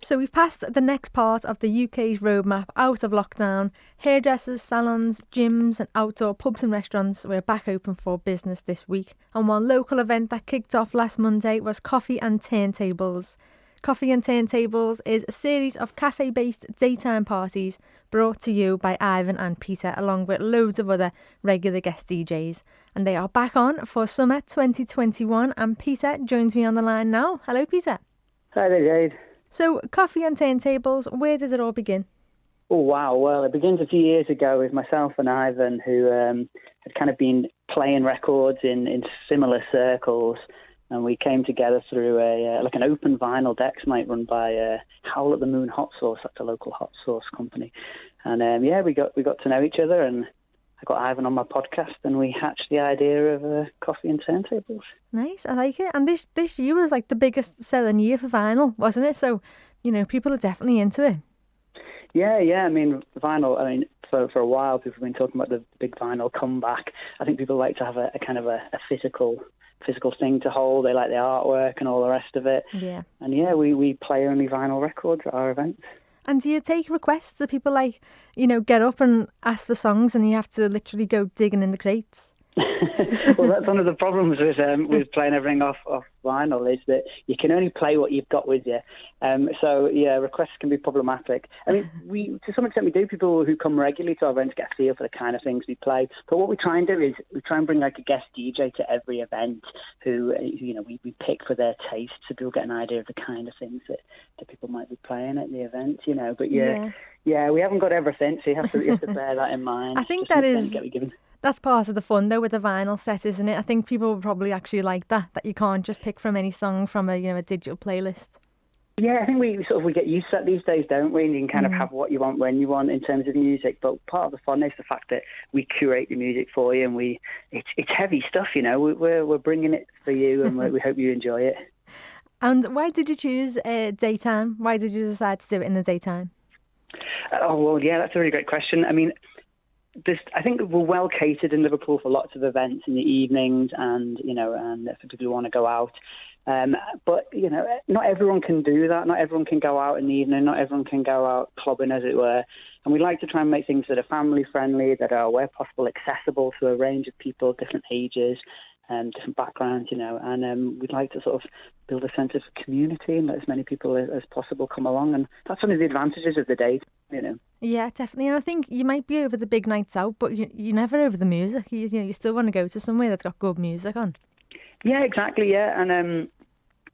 So we've passed the next part of the UK's roadmap out of lockdown. Hairdressers, salons, gyms and outdoor pubs and restaurants were back open for business this week. And one local event that kicked off last Monday was Coffee and Turntables. Coffee and Turntables is a series of cafe-based daytime parties brought to you by Ivan and Peter, along with loads of other regular guest DJs. And they are back on for summer 2021. And Peter joins me on the line now. Hello, Peter. Hi there, Jade. So, Coffee and Turntables, where does it all begin? Oh, wow. Well, it begins a few years ago with myself and Ivan, who had kind of been playing records in similar circles. And we came together through an open vinyl decks night run by Howl at the Moon Hot Sauce. That's a local hot sauce company. And we got to know each other, and I got Ivan on my podcast, and we hatched the idea of Coffee and Turntables. Nice, I like it. And this year was like the biggest selling year for vinyl, wasn't it? So, people are definitely into it. Yeah. I mean, vinyl. For a while, people have been talking about the big vinyl comeback. I think people like to have a kind of a physical thing to hold. They like the artwork and all the rest of it. Yeah. And we play only vinyl records at our events. And do you take requests that people get up and ask for songs and you have to literally go digging in the crates? Well, that's one of the problems with playing everything off vinyl, is that you can only play what you've got with you. Requests can be problematic. I mean, to some extent we do. People who come regularly to our events get a feel for the kind of things we play. But what we try and do is we try and bring like a guest DJ to every event who we pick for their taste, so people get an idea of the kind of things that people might be playing at the event. But we haven't got everything, so you have to bear that in mind. I think that's part of the fun, though, with the vinyl set, isn't it? I think people will probably actually like that you can't just pick from any song from a digital playlist. Yeah, I think we get used to that these days, don't we? And you can kind of have what you want when you want in terms of music. But part of the fun is the fact that we curate the music for you, and it's heavy stuff, We're bringing it for you, and we hope you enjoy it. And why did you choose daytime? Why did you decide to do it in the daytime? Oh, well, yeah, that's a really great question. I mean, I think we're well catered in Liverpool for lots of events in the evenings, and for people who want to go out. But not everyone can do that. Not everyone can go out in the evening. Not everyone can go out clubbing, as it were. And we like to try and make things that are family friendly, that are, where possible, accessible to a range of people, different ages, different backgrounds. And we'd like to sort of build a sense of community and let as many people as possible come along. And that's one of the advantages of the day. Yeah, definitely. And I think you might be over the big nights out, but you're never over the music. You still want to go to somewhere that's got good music on. Yeah, exactly. Yeah, and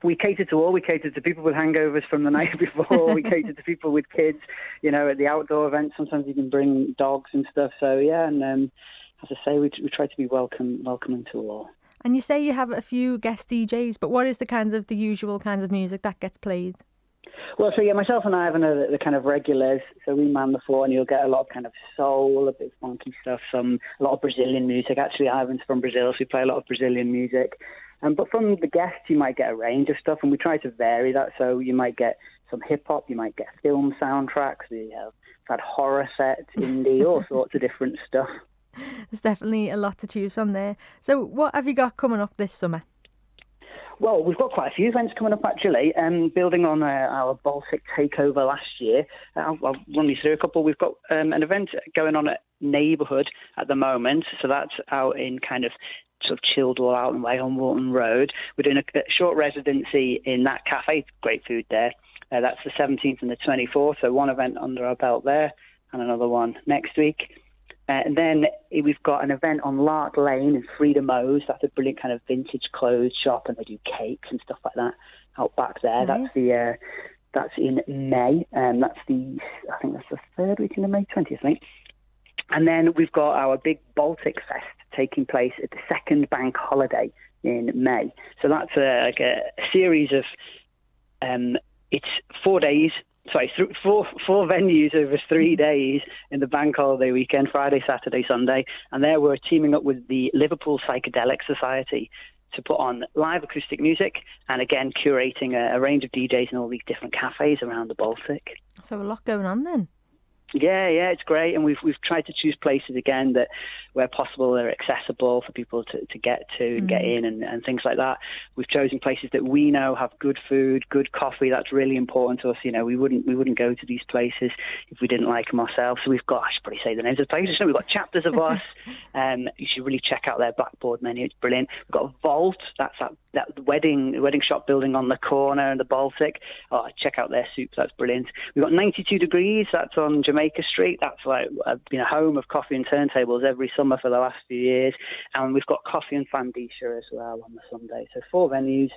we cater to all. We cater to people with hangovers from the night before. We cater to people with kids. At the outdoor events, sometimes you can bring dogs and stuff. So yeah, and as I say, we try to be welcoming to all. And you say you have a few guest DJs, but what is the usual kind of music that gets played? Well, so yeah, myself and Ivan are the kind of regulars, so we man the floor, and you'll get a lot of kind of soul, a bit of funky stuff, a lot of Brazilian music. Actually, Ivan's from Brazil, so we play a lot of Brazilian music. But from the guests, you might get a range of stuff, and we try to vary that. So you might get some hip-hop, you might get film soundtracks, we have had horror sets, indie, all sorts of different stuff. There's definitely a lot to choose from there. So what have you got coming up this summer? Well, we've got quite a few events coming up, actually. Building on our Baltic takeover last year, I'll run you through a couple. We've got an event going on at Neighbourhood at the moment. So that's out in kind of sort of Childwell out and way on Walton Road. We're doing a short residency in that cafe. Great food there. That's the 17th and the 24th. So one event under our belt there and another one next week. And then we've got an event on Lark Lane in Freedom O's. That's a brilliant kind of vintage clothes shop, and they do cakes and stuff like that out back there. Nice. That's in May, and I think that's the third weekend of May, 20th, I think. And then we've got our big Baltic Fest taking place at the second bank holiday in May. So that's a series of it's 4 days. Four venues over 3 days in the bank holiday weekend, Friday, Saturday, Sunday. And there we're teaming up with the Liverpool Psychedelic Society to put on live acoustic music and, again, curating a range of DJs in all these different cafes around the Baltic. So a lot going on then. Yeah, it's great, and we've tried to choose places again that, where possible, are accessible for people to get to and get in and things like that. We've chosen places that we know have good food, good coffee. That's really important to us. You know, we wouldn't go to these places if we didn't like them ourselves. So I should probably say the names of the places. We've got Chapters of Us. You should really check out their Blackboard menu. It's brilliant. We've got Vault. That's that wedding shop building on the corner in the Baltic. Check out their soups. That's brilliant. We've got 92 Degrees. That's on Jamaica Street. That's like home of coffee and turntables every summer for the last few years. And we've got Coffee and Fandisha as well on the Sunday. So 4 venues,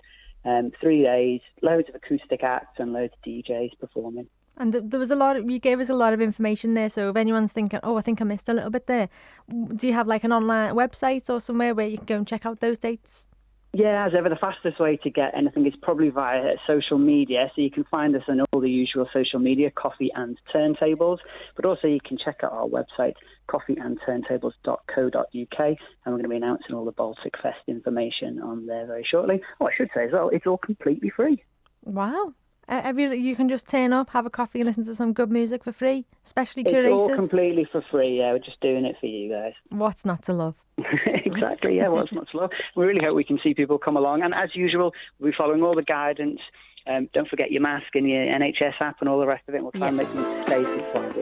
3 days, loads of acoustic acts and loads of DJs performing. And there was you gave us a lot of information there. So if anyone's thinking, I think I missed a little bit there, do you have like an online website or somewhere where you can go and check out those dates? Yeah, as ever, the fastest way to get anything is probably via social media. So you can find us on all the usual social media, Coffee and Turntables. But also you can check out our website, coffeeandturntables.co.uk. And we're going to be announcing all the Baltic Fest information on there very shortly. I should say as well, it's all completely free. Wow. You can just turn up, have a coffee and listen to some good music for free, specially curated. It's all completely for free, yeah. We're just doing it for you guys. What's not to love? Exactly, yeah, what's not to love? We really hope we can see people come along. And as usual, we'll be following all the guidance. Don't forget your mask and your NHS app and all the rest of it. We'll try and make them safe and fun.